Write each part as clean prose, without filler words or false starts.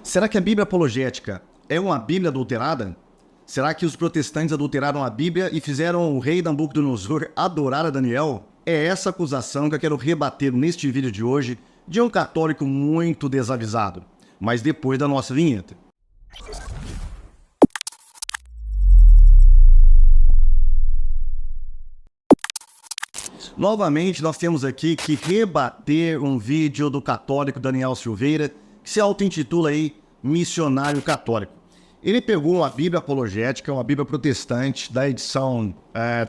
Será que a Bíblia apologética é uma Bíblia adulterada? Será que os protestantes adulteraram a Bíblia e fizeram o rei Nabucodonosor adorar a Daniel? É essa acusação que eu quero rebater neste vídeo de hoje de um católico muito desavisado, mas depois da nossa vinheta. Novamente, nós temos aqui que rebater um vídeo do católico Daniel Silveira, que se auto-intitula aí Missionário Católico. Ele pegou uma Bíblia apologética, uma Bíblia protestante da edição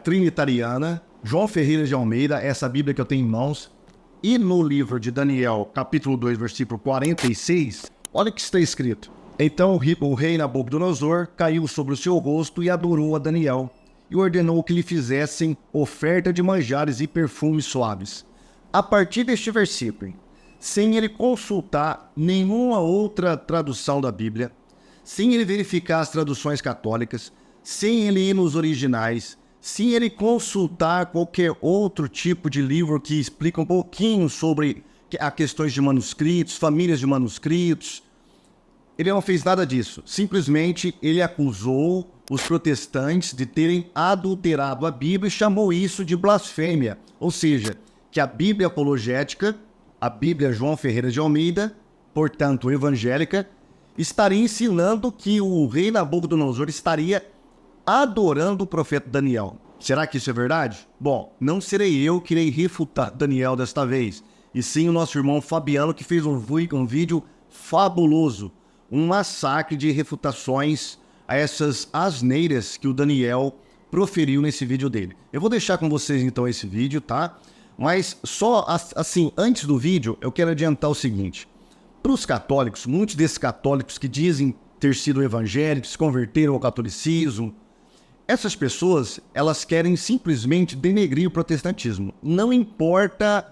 trinitariana, João Ferreira de Almeida, essa Bíblia que eu tenho em mãos, e no livro de Daniel, capítulo 2, versículo 46, olha o que está escrito. Então o rei Nabucodonosor caiu sobre o seu rosto e adorou a Daniel, e ordenou que lhe fizessem oferta de manjares e perfumes suaves. A partir deste versículo, sem ele consultar nenhuma outra tradução da Bíblia, sem ele verificar as traduções católicas, sem ele ir nos originais, sem ele consultar qualquer outro tipo de livro que explica um pouquinho sobre as questões de manuscritos, famílias de manuscritos, ele não fez nada disso. Simplesmente ele acusou os protestantes de terem adulterado a Bíblia e chamou isso de blasfêmia. Ou seja, que a Bíblia apologética, a Bíblia João Ferreira de Almeida, portanto evangélica, estaria ensinando que o rei Nabucodonosor estaria adorando o profeta Daniel. Será que isso é verdade? Bom, não serei eu que irei refutar Daniel desta vez, e sim o nosso irmão Fabiano, que fez um vídeo fabuloso, um massacre de refutações a essas asneiras que o Daniel proferiu nesse vídeo dele. Eu vou deixar com vocês então esse vídeo, tá? Mas só assim, antes do vídeo, eu quero adiantar o seguinte. Para os católicos, muitos desses católicos que dizem ter sido evangélicos, se converteram ao catolicismo, essas pessoas, elas querem simplesmente denegrir o protestantismo. Não importa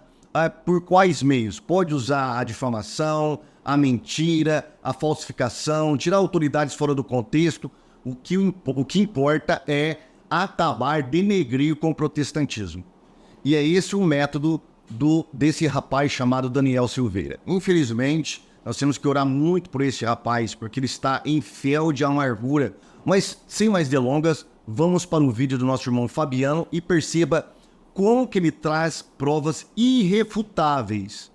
por quais meios. Pode usar a difamação, a mentira, a falsificação, tirar autoridades fora do contexto. O que importa é acabar, denegrir com o protestantismo. E é esse o método desse rapaz chamado Daniel Silveira. Infelizmente, nós temos que orar muito por esse rapaz, porque ele está em fel de amargura. Mas, sem mais delongas, vamos para o vídeo do nosso irmão Fabiano e perceba como que ele traz provas irrefutáveis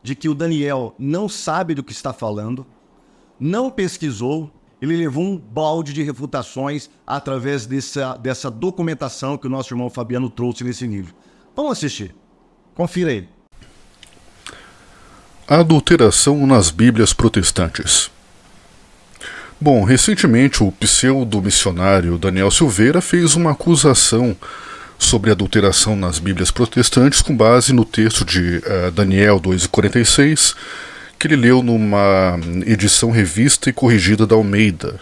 de que o Daniel não sabe do que está falando, não pesquisou, ele levou um balde de refutações através dessa documentação que o nosso irmão Fabiano trouxe nesse livro. Vamos assistir. Confira ele. A adulteração nas Bíblias protestantes. Bom, recentemente o pseudo-missionário Daniel Silveira fez uma acusação sobre adulteração nas Bíblias protestantes com base no texto de Daniel 2,46, que ele leu numa edição revista e corrigida da Almeida.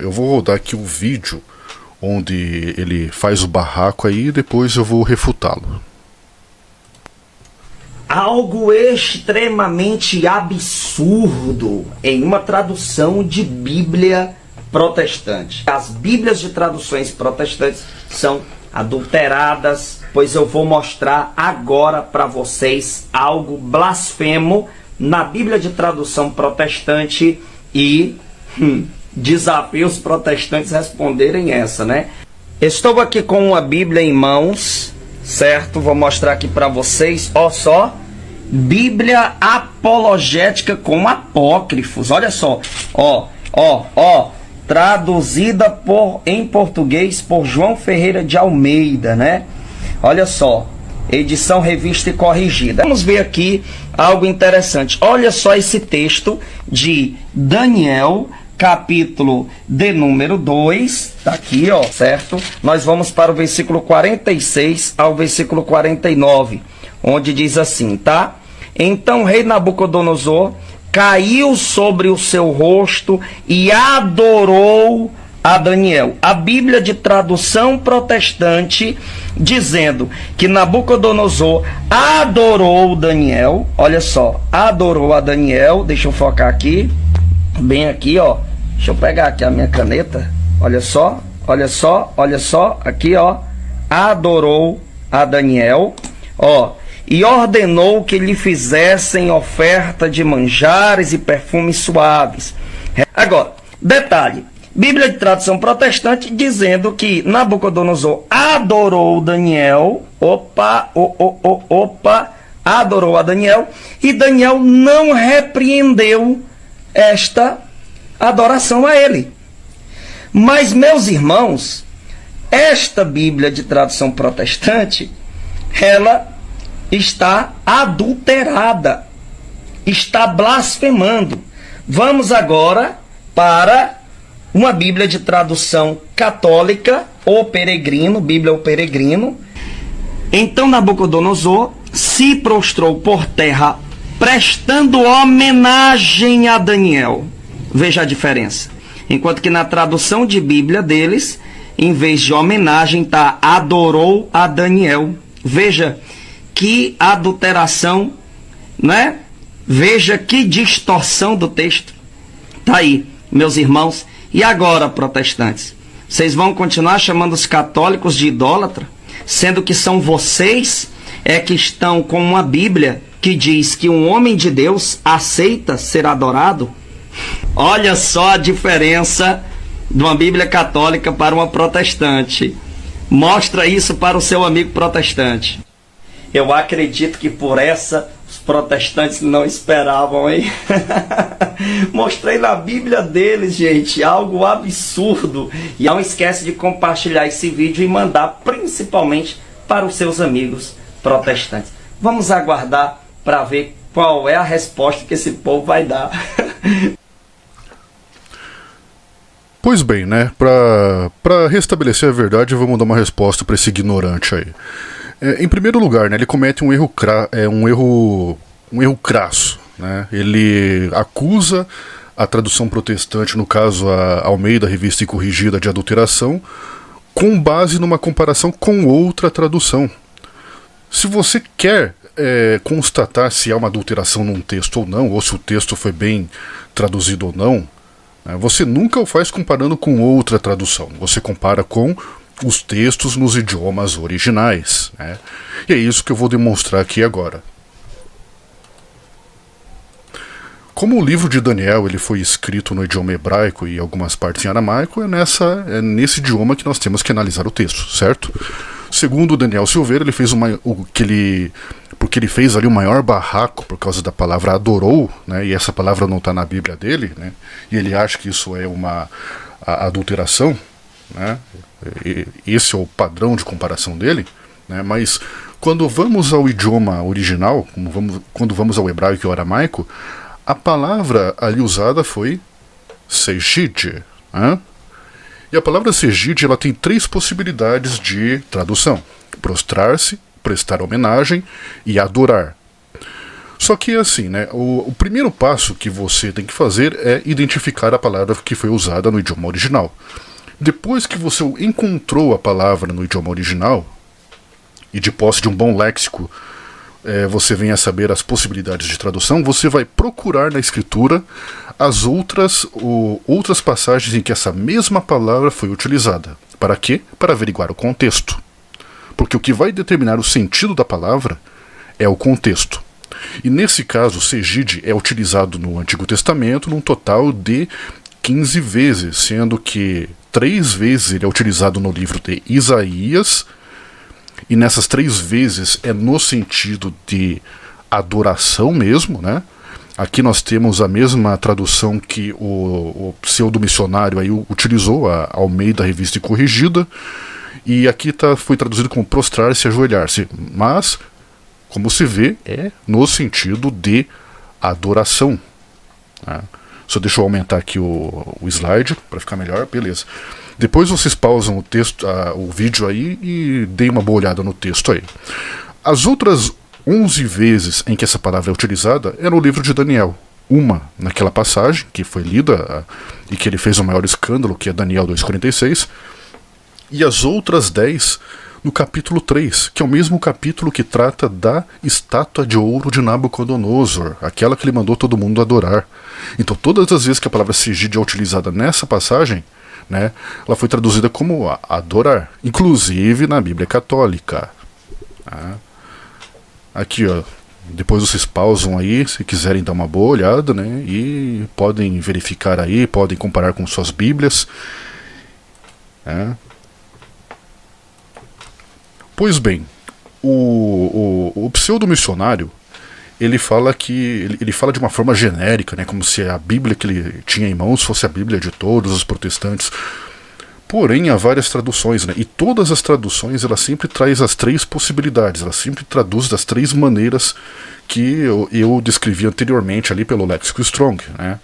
Eu vou rodar aqui o vídeo onde ele faz o barraco aí e depois eu vou refutá-lo. Algo extremamente absurdo em uma tradução de Bíblia protestante. As Bíblias de traduções protestantes são adulteradas, pois eu vou mostrar agora para vocês algo blasfemo na Bíblia de tradução protestante e desafio os protestantes responderem essa, né? Estou aqui com uma Bíblia em mãos, certo? Vou mostrar aqui para vocês, ó só, Bíblia apologética com apócrifos, olha só, ó, traduzida em português por João Ferreira de Almeida, né? Olha só, edição revista e corrigida. Vamos ver aqui algo interessante. Olha só esse texto de Daniel, capítulo de número 2, tá aqui, ó, certo? Nós vamos para o versículo 46 ao versículo 49, onde diz assim, tá? Então o rei Nabucodonosor caiu sobre o seu rosto e adorou a Daniel. A Bíblia de tradução protestante dizendo que Nabucodonosor adorou Daniel. Olha só, adorou a Daniel. Deixa eu focar aqui, bem aqui, ó. Deixa eu pegar aqui a minha caneta. Olha só, aqui, ó. Adorou a Daniel, ó. e ordenou que lhe fizessem oferta de manjares e perfumes suaves. Agora, detalhe, Bíblia de tradução protestante dizendo que Nabucodonosor adorou Daniel, adorou a Daniel, e Daniel não repreendeu esta adoração a ele. Mas, meus irmãos, esta Bíblia de tradução protestante, ela está adulterada, está blasfemando. Vamos agora para uma Bíblia de tradução católica, ou peregrino, Bíblia ou peregrino. Então Nabucodonosor se prostrou por terra, prestando homenagem a Daniel. Veja a diferença. Enquanto que na tradução de Bíblia deles, em vez de homenagem, está adorou a Daniel. Veja que adulteração, né? Veja que distorção do texto. Tá aí, meus irmãos. E agora, protestantes? Vocês vão continuar chamando os católicos de idólatra? Sendo que são vocês que estão com uma Bíblia que diz que um homem de Deus aceita ser adorado? Olha só a diferença de uma Bíblia católica para uma protestante. Mostra isso para o seu amigo protestante. Eu acredito que por essa os protestantes não esperavam, hein? Mostrei na Bíblia deles, gente, algo absurdo. E não esquece de compartilhar esse vídeo e mandar principalmente para os seus amigos protestantes. Vamos aguardar para ver qual é a resposta que esse povo vai dar. Pois bem, né? Para restabelecer a verdade, vamos dar uma resposta para esse ignorante aí. Em primeiro lugar, né, ele comete um erro crasso. Né? Ele acusa a tradução protestante, no caso a Almeida, Revista e Corrigida, de adulteração, com base numa comparação com outra tradução. Se você quer constatar se há uma adulteração num texto ou não, ou se o texto foi bem traduzido ou não, você nunca o faz comparando com outra tradução. Você compara com os textos nos idiomas originais. Né? E é isso que eu vou demonstrar aqui agora. Como o livro de Daniel ele foi escrito no idioma hebraico e algumas partes em aramaico, é nesse idioma que nós temos que analisar o texto, certo? Segundo Daniel Silveira, ele fez porque ele fez ali o maior barraco por causa da palavra adorou, né? E essa palavra não está na Bíblia dele, né? E ele acha que isso é uma adulteração, né? Esse é o padrão de comparação dele, né? Mas quando vamos ao idioma original, quando vamos ao hebraico e ao aramaico, a palavra ali usada foi sejid, né? E a palavra sejid ela tem 3 possibilidades de tradução: prostrar-se, prestar homenagem e adorar. Só que assim, né, o primeiro passo que você tem que fazer é identificar a palavra que foi usada no idioma original. Depois que você encontrou a palavra no idioma original, e de posse de um bom léxico, você vem a saber as possibilidades de tradução, você vai procurar na escritura as outras passagens em que essa mesma palavra foi utilizada. Para quê? Para averiguar o contexto. Porque o que vai determinar o sentido da palavra é o contexto. E nesse caso, sejid é utilizado no Antigo Testamento num total de 15 vezes, sendo que 3 vezes ele é utilizado no livro de Isaías, e nessas 3 vezes é no sentido de adoração mesmo, né? Aqui nós temos a mesma tradução que o pseudo-missionário aí utilizou, a Almeida, Revista e Corrigida, e aqui foi traduzido como prostrar-se e ajoelhar-se, mas, como se vê, é no sentido de adoração. Né? Só deixa eu aumentar aqui o slide para ficar melhor, beleza. Depois vocês pausam o texto, o vídeo aí e deem uma boa olhada no texto aí. As outras 11 vezes em que essa palavra é utilizada é no livro de Daniel. Uma naquela passagem que foi lida e que ele fez o maior escândalo, que é Daniel 2,46, e as outras 10 no capítulo 3, que é o mesmo capítulo que trata da estátua de ouro de Nabucodonosor, aquela que ele mandou todo mundo adorar. Então todas as vezes que a palavra sejid é utilizada nessa passagem, né, ela foi traduzida como adorar, inclusive na Bíblia Católica. Aqui, ó, depois vocês pausam aí, se quiserem dar uma boa olhada, né? E podem verificar aí, podem comparar com suas Bíblias. Pois bem, o pseudo-missionário, ele fala ele fala de uma forma genérica, né? Como se a Bíblia que ele tinha em mãos fosse a Bíblia de todos os protestantes. Porém, há várias traduções, né? E todas as traduções, ela sempre traz as três possibilidades, ela sempre traduz das três maneiras que eu descrevi anteriormente ali pelo Léxico Strong, né?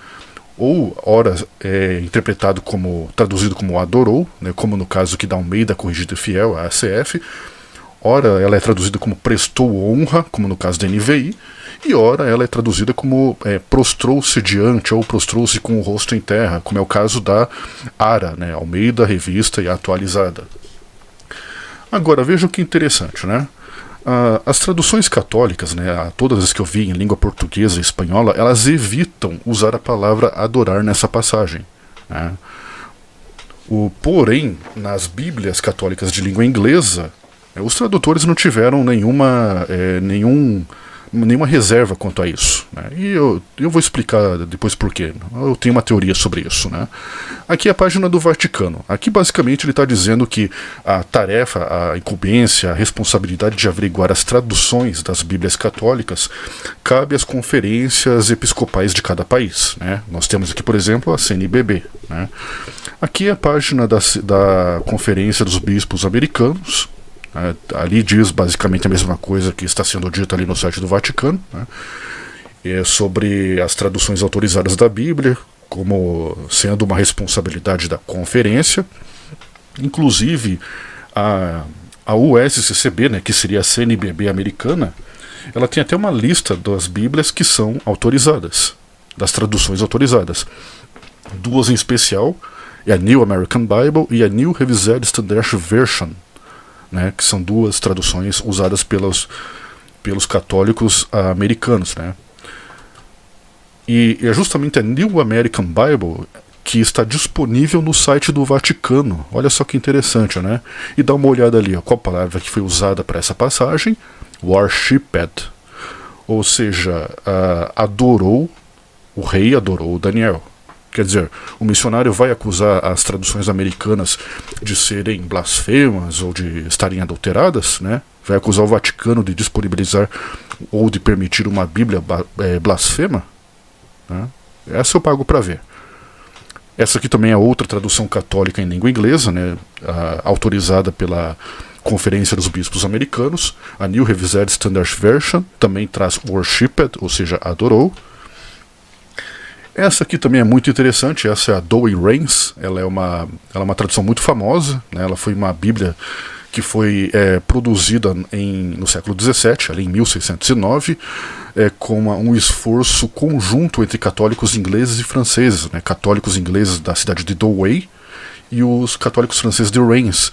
Ou, ora, é interpretado como, traduzido como adorou, né? Como no caso que dá Almeida Corrigida e Fiel, a ACF. Ora, ela é traduzida como prestou honra, como no caso da NVI. E ora, ela é traduzida como prostrou-se diante ou prostrou-se com o rosto em terra, como é o caso da ARA, né, Almeida, Revista e Atualizada. Agora, veja que interessante, né? As traduções católicas, né, todas as que eu vi em língua portuguesa e espanhola, elas evitam usar a palavra adorar nessa passagem, né? Porém, nas Bíblias católicas de língua inglesa, os tradutores não tiveram nenhuma reserva quanto a isso, né? E eu vou explicar depois porquê. Eu tenho uma teoria sobre isso, né? Aqui é a página do Vaticano. Aqui basicamente ele está dizendo que a tarefa, a incumbência, a responsabilidade de averiguar as traduções das Bíblias católicas cabe às conferências episcopais de cada país, né? Nós temos aqui, por exemplo, a CNBB, né? Aqui é a página da Conferência dos Bispos Americanos. Ali diz basicamente a mesma coisa que está sendo dita ali no site do Vaticano, né? Sobre as traduções autorizadas da Bíblia, como sendo uma responsabilidade da conferência. Inclusive, a USCCB, né, que seria a CNBB americana, ela tem até uma lista das Bíblias que são autorizadas, das traduções autorizadas. Duas em especial, é a New American Bible e a New Revised Standard Version, né, que são duas traduções usadas pelos católicos americanos, né? E é justamente a New American Bible que está disponível no site do Vaticano. Olha só que interessante, né? E dá uma olhada ali, ó, qual palavra que foi usada para essa passagem? Worshipped, ou seja, o rei adorou Daniel. Quer dizer, o missionário vai acusar as traduções americanas de serem blasfemas ou de estarem adulteradas, né? Vai acusar o Vaticano de disponibilizar ou de permitir uma Bíblia blasfema, né? Essa eu pago para ver. Essa aqui também é outra tradução católica em língua inglesa, né? Autorizada pela Conferência dos Bispos Americanos. A New Revised Standard Version também traz worshipped, ou seja, adorou. Essa aqui também é muito interessante, essa é a Douay-Rheims, ela é uma tradução muito famosa, né? Ela foi uma Bíblia que foi produzida no século XVII, ali em 1609, com um esforço conjunto entre católicos ingleses e franceses, né? Católicos ingleses da cidade de Douay e os católicos franceses de Reims,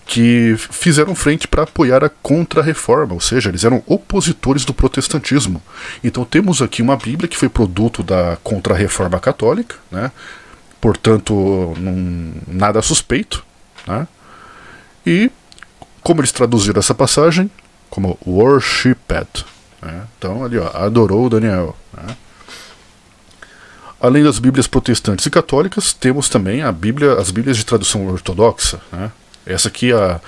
que fizeram frente para apoiar a Contra-Reforma, ou seja, eles eram opositores do protestantismo. Então temos aqui uma Bíblia que foi produto da Contra-Reforma católica, né? Portanto, nada suspeito, né? E como eles traduziram essa passagem? Como worshipped, né? Então ali, ó, adorou Daniel, né? Além das Bíblias protestantes e católicas, temos também as Bíblias de tradução ortodoxa, né? Essa aqui, a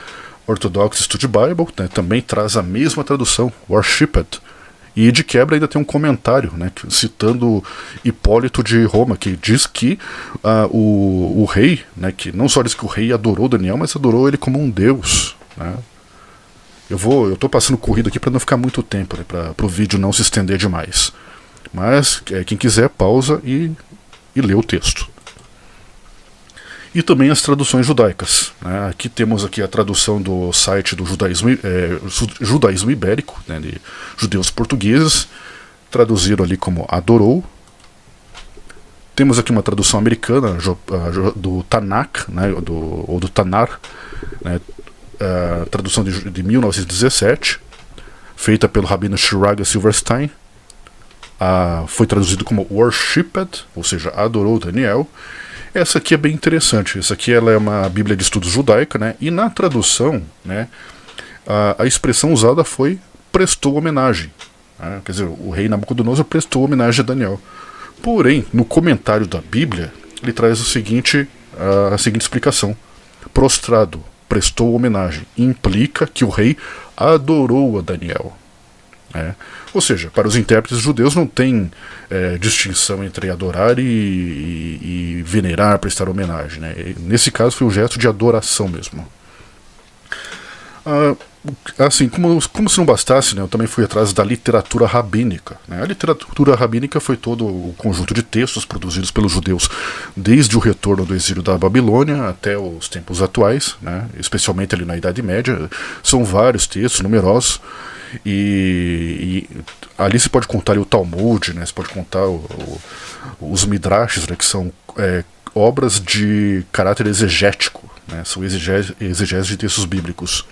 Orthodox Study Bible, né, também traz a mesma tradução, worshipped. E de quebra ainda tem um comentário, né, citando Hipólito de Roma, que diz que o rei, né, que não só diz que o rei adorou Daniel, mas adorou ele como um deus, né? Eu estou passando corrido aqui para não ficar muito tempo, né, para o vídeo não se estender demais. Mas quem quiser, pausa e lê o texto. E também as traduções judaicas, né? Aqui temos a tradução do site do Judaísmo Ibérico, né, de judeus portugueses, traduziram ali como adorou. Temos aqui uma tradução americana do Tanakh, né, ou do Tanar, né, tradução de 1917, feita pelo rabino Shiraga Silverstein. Foi traduzido como worshipped, ou seja, adorou Daniel. Essa aqui é bem interessante. Essa aqui ela é uma Bíblia de Estudos judaica, né? E na tradução, né, a expressão usada foi prestou homenagem. Quer dizer, o rei Nabucodonosor prestou homenagem a Daniel. Porém, no comentário da Bíblia, ele traz a seguinte explicação. Prostrado, prestou homenagem, implica que o rei adorou a Daniel. Ou seja, para os intérpretes judeus não tem distinção entre adorar e venerar, prestar homenagem, né? Nesse caso foi um gesto de adoração mesmo. Assim, como se não bastasse, né, eu também fui atrás da literatura rabínica, né? A literatura rabínica foi todo o conjunto de textos produzidos pelos judeus desde o retorno do exílio da Babilônia até os tempos atuais, né? Especialmente ali na Idade Média. São vários textos, numerosos, e ali se pode contar ali o Talmud, né? Se pode contar os Midrashes, né? Que são obras de caráter exegético, né? São exegeses de textos bíblicos.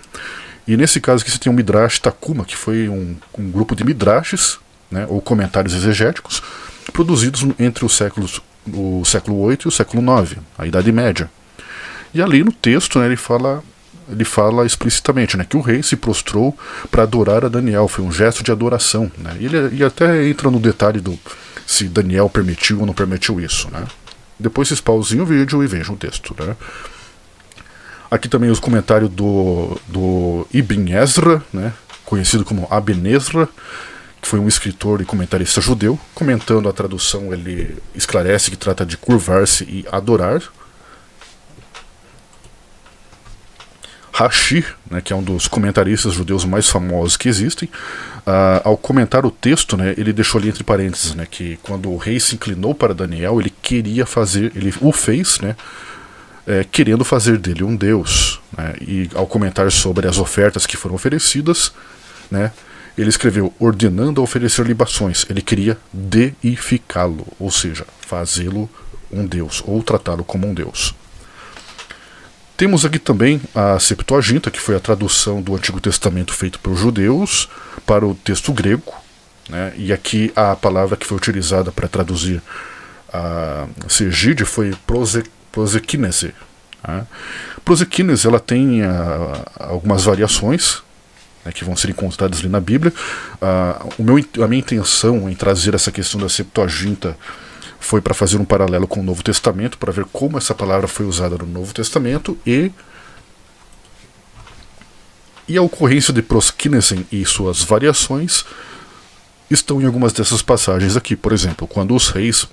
E nesse caso aqui você tem o Midrash Takuma, que foi um grupo de Midrashes, né, ou comentários exegéticos, produzidos entre o século VIII e o século IX, a Idade Média. E ali no texto, né, ele fala explicitamente, né, que o rei se prostrou para adorar a Daniel, foi um gesto de adoração. Né, e até entra no detalhe do se Daniel permitiu ou não permitiu isso. Né. Depois vocês pausem o vídeo e vejam o texto. Né. Aqui também os comentários do Ibn Ezra, né, conhecido como Aben Ezra, que foi um escritor e comentarista judeu. Comentando a tradução, ele esclarece que trata de curvar-se e adorar. Rashi, né, que é um dos comentaristas judeus mais famosos que existem, ao comentar o texto, né, ele deixou ali entre parênteses, né, que quando o rei se inclinou para Daniel, ele o fez, né, querendo fazer dele um deus, né? E ao comentar sobre as ofertas que foram oferecidas, né, ele escreveu ordenando a oferecer libações. Ele queria deificá-lo, ou seja, fazê-lo um deus, ou tratá-lo como um deus. Temos aqui também a Septuaginta, que foi a tradução do Antigo Testamento feito pelos judeus para o texto grego, né? E aqui a palavra que foi utilizada para traduzir a Segide foi prosequinese. Prosequinese, ela tem algumas variações, né, que vão ser encontradas ali na Bíblia. A minha intenção em trazer essa questão da Septuaginta foi para fazer um paralelo com o Novo Testamento, para ver como essa palavra foi usada no Novo Testamento e a ocorrência de proskinesen e suas variações estão em algumas dessas passagens aqui. Por exemplo, quando os reis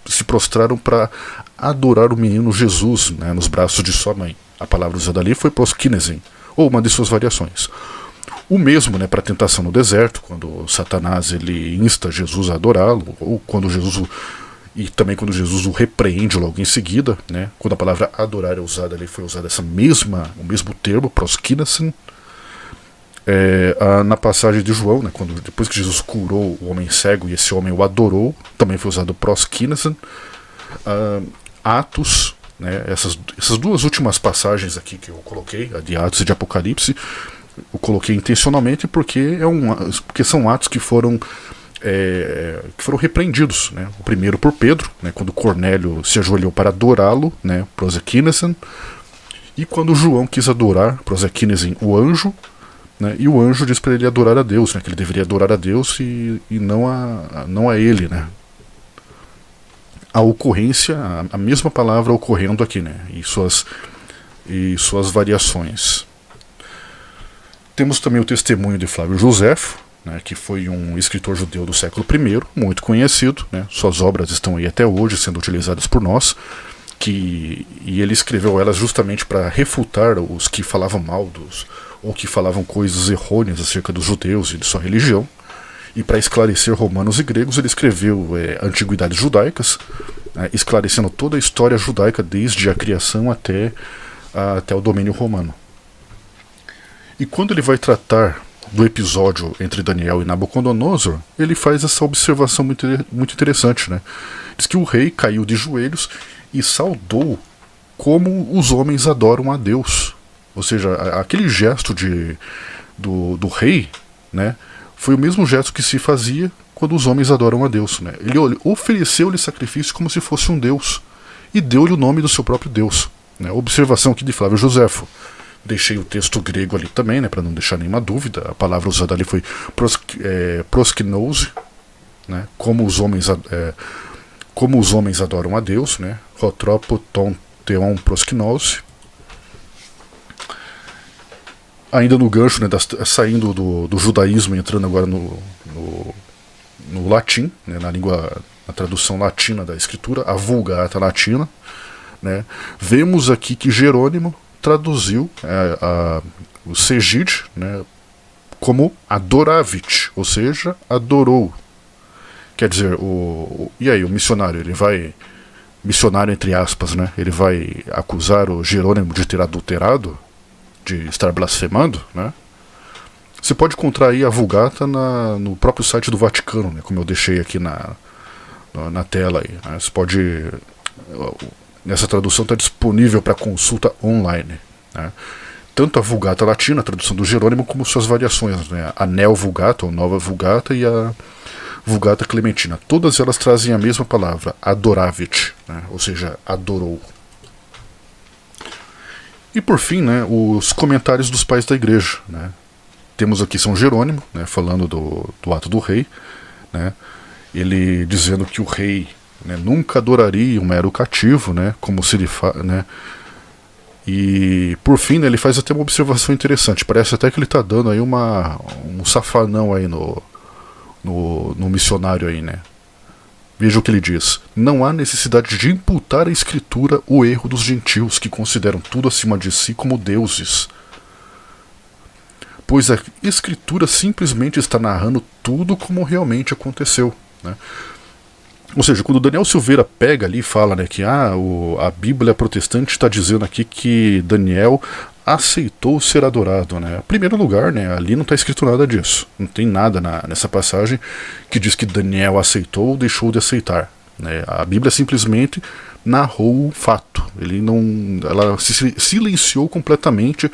se prostraram para adorar o menino Jesus, né, nos braços de sua mãe. A palavra usada ali foi proskinesen, ou uma de suas variações. O mesmo, né, para a tentação no deserto, quando Satanás ele insta Jesus a adorá-lo, ou quando Jesus quando Jesus o repreende logo em seguida, né, quando a palavra adorar é usada ali, foi usada o mesmo termo, proskinesen. Na passagem de João, né, depois que Jesus curou o homem cego e esse homem o adorou, também foi usado proskinesen. Atos, né, essas duas últimas passagens aqui que eu coloquei, a de Atos e de Apocalipse, eu coloquei intencionalmente porque são atos que foram repreendidos, né? O primeiro por Pedro, né, quando Cornélio se ajoelhou para adorá-lo, né, prosequinesen, e quando João quis adorar, prosequinesen, o anjo, né, e o anjo disse para ele adorar a Deus, né, que ele deveria adorar a Deus e não a ele, né. A ocorrência, a mesma palavra ocorrendo aqui, né, e suas variações. Temos também o testemunho de Flávio Joséfo, né, que foi um escritor judeu do século I, muito conhecido, né, suas obras estão aí até hoje sendo utilizadas por nós, e ele escreveu elas justamente para refutar os que falavam mal ou que falavam coisas errôneas acerca dos judeus e de sua religião. E para esclarecer romanos e gregos, ele escreveu Antiguidades Judaicas, esclarecendo toda a história judaica desde a criação até o domínio romano. E quando ele vai tratar do episódio entre Daniel e Nabucodonosor, ele faz essa observação muito interessante, né? Diz que o rei caiu de joelhos e saudou como os homens adoram a Deus. Ou seja, aquele gesto do rei, né, foi o mesmo gesto que se fazia quando os homens adoram a Deus, né? Ele ofereceu-lhe sacrifício como se fosse um Deus e deu-lhe o nome do seu próprio Deus, né? Observação aqui de Flávio Joséfo. Deixei o texto grego ali também, né, para não deixar nenhuma dúvida. A palavra usada ali foi proskinose, né, como os homens adoram a Deus, né, hotropo ton theon proskinose. Ainda no gancho, né, saindo do judaísmo e entrando agora no latim, né, na tradução latina da escritura, a Vulgata Latina, né, vemos aqui que Jerônimo traduziu o Segide, né, como adoravit, ou seja, adorou. Quer dizer, e aí o missionário, ele vai, missionário entre aspas, né, ele vai acusar o Jerônimo de ter adulterado, de estar blasfemando, né? Você pode encontrar aí a Vulgata no próprio site do Vaticano, né, como eu deixei aqui na tela aí, né? Você pode, nessa tradução está disponível para consulta online, né? Tanto a Vulgata Latina, a tradução do Jerônimo, como suas variações, né? A Neo Vulgata, ou Nova Vulgata, e a Vulgata Clementina. Todas elas trazem a mesma palavra, adoravit, né? Ou seja, adorou. E por fim, né, os comentários dos pais da igreja, né? Temos aqui São Jerônimo, né, falando do ato do rei, né? Ele dizendo que o rei, né, nunca adoraria um mero cativo, né, como se ele né? E por fim, né, ele faz até uma observação interessante. Parece até que ele está dando aí um safanão aí no missionário aí, né? Veja o que ele diz: não há necessidade de imputar à escritura o erro dos gentios, que consideram tudo acima de si como deuses, pois a escritura simplesmente está narrando tudo como realmente aconteceu, né? Ou seja, quando Daniel Silveira pega ali e fala, né, que a Bíblia protestante está dizendo aqui que Daniel aceitou ser adorado, né? Em primeiro lugar, né, ali não está escrito nada disso. Não tem nada nessa passagem que diz que Daniel aceitou ou deixou de aceitar, né? A Bíblia simplesmente narrou o fato. Ela se silenciou completamente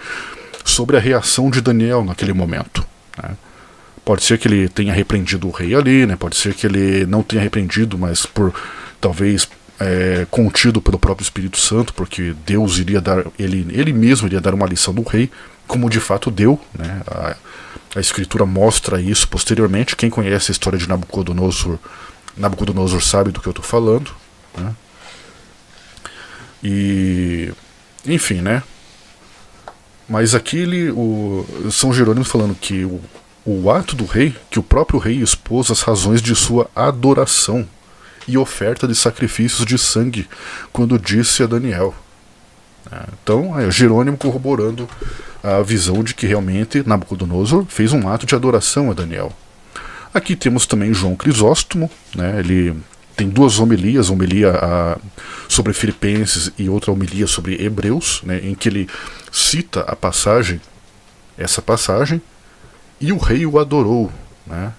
sobre a reação de Daniel naquele momento, né? Pode ser que ele tenha repreendido o rei ali, né? Pode ser que ele não tenha repreendido, mas talvez contido pelo próprio Espírito Santo, porque Deus iria dar, ele mesmo iria dar uma lição do rei, como de fato deu, né? A Escritura mostra isso posteriormente. Quem conhece a história de Nabucodonosor sabe do que eu estou falando, né? E enfim, né? Mas aqui o São Jerônimo falando que o ato do rei, que o próprio rei expôs as razões de sua adoração e oferta de sacrifícios de sangue quando disse a Daniel. Então, Jerônimo corroborando a visão de que realmente Nabucodonosor fez um ato de adoração a Daniel. Aqui temos também João Crisóstomo, né? Ele tem duas homilias, homilia sobre Filipenses e outra homilia sobre Hebreus, né? Em que ele cita essa passagem, e o rei o adorou, né?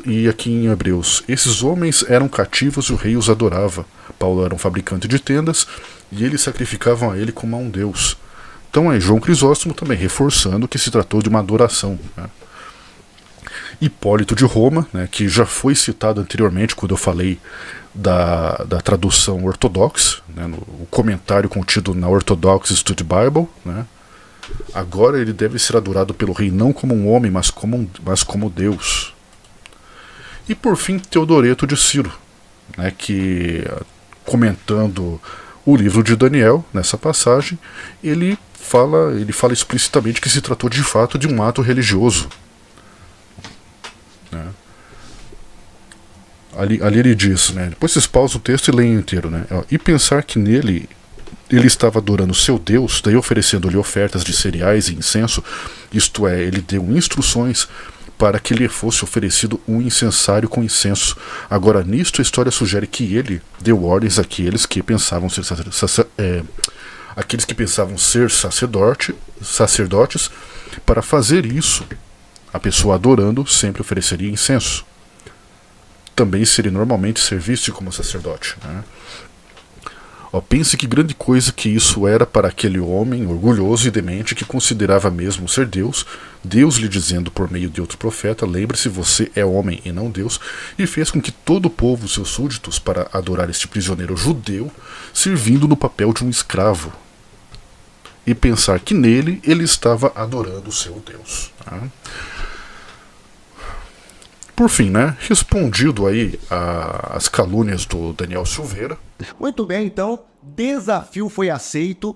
E aqui em Hebreus: esses homens eram cativos e o rei os adorava. Paulo era um fabricante de tendas e eles sacrificavam a ele como a um deus. Então é João Crisóstomo também reforçando que se tratou de uma adoração, né? Hipólito de Roma, né, que já foi citado anteriormente quando eu falei da tradução ortodoxa, né, o comentário contido na Orthodox Study Bible, né? Agora ele deve ser adorado pelo rei não como um homem, mas como Deus. E por fim, Teodoreto de Ciro, né, que comentando o livro de Daniel, nessa passagem, ele fala explicitamente que se tratou de fato de um ato religioso, né? Ali ele diz, né, depois vocês pausam o texto e leem inteiro, né? E pensar que nele ele estava adorando seu Deus, daí oferecendo-lhe ofertas de cereais e incenso, isto é, ele deu instruções para que lhe fosse oferecido um incensário com incenso. Agora, nisto a história sugere que ele deu ordens àqueles que pensavam ser sacerdotes para fazer isso. A pessoa adorando sempre ofereceria incenso. Também seria normalmente ser visto como sacerdote, né? Pense que grande coisa que isso era para aquele homem orgulhoso e demente que considerava mesmo ser Deus, Deus lhe dizendo por meio de outro profeta: lembre-se, você é homem e não Deus, e fez com que todo o povo, seus súditos, para adorar este prisioneiro judeu, servindo no papel de um escravo. e pensar que nele ele estava adorando o seu Deus. Tá? Por fim, né, respondido aí às calúnias do Daniel Silveira. Muito bem, então, desafio foi aceito.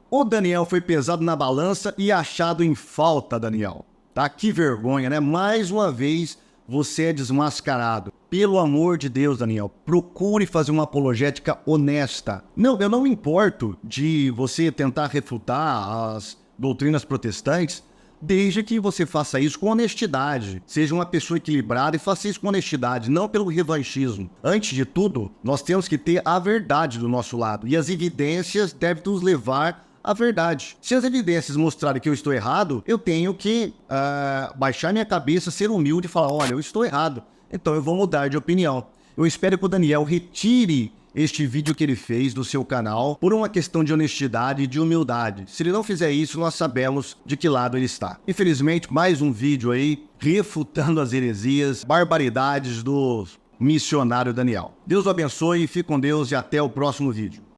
O Daniel foi pesado na balança e achado em falta, Daniel. Tá? Que vergonha, né? Mais uma vez você é desmascarado. Pelo amor de Deus, Daniel, procure fazer uma apologética honesta. Não, eu não me importo de você tentar refutar as doutrinas protestantes, desde que você faça isso com honestidade. Seja uma pessoa equilibrada e faça isso com honestidade, não pelo revanchismo. Antes de tudo, nós temos que ter a verdade do nosso lado. E as evidências devem nos levar à verdade. Se as evidências mostrarem que eu estou errado, eu tenho que baixar minha cabeça, ser humilde e falar, olha, eu estou errado. Então eu vou mudar de opinião. Eu espero que o Daniel retire este vídeo que ele fez do seu canal por uma questão de honestidade e de humildade. Se ele não fizer isso, nós sabemos de que lado ele está. Infelizmente, mais um vídeo aí refutando as heresias, barbaridades do missionário Daniel. Deus o abençoe, fique com Deus e até o próximo vídeo.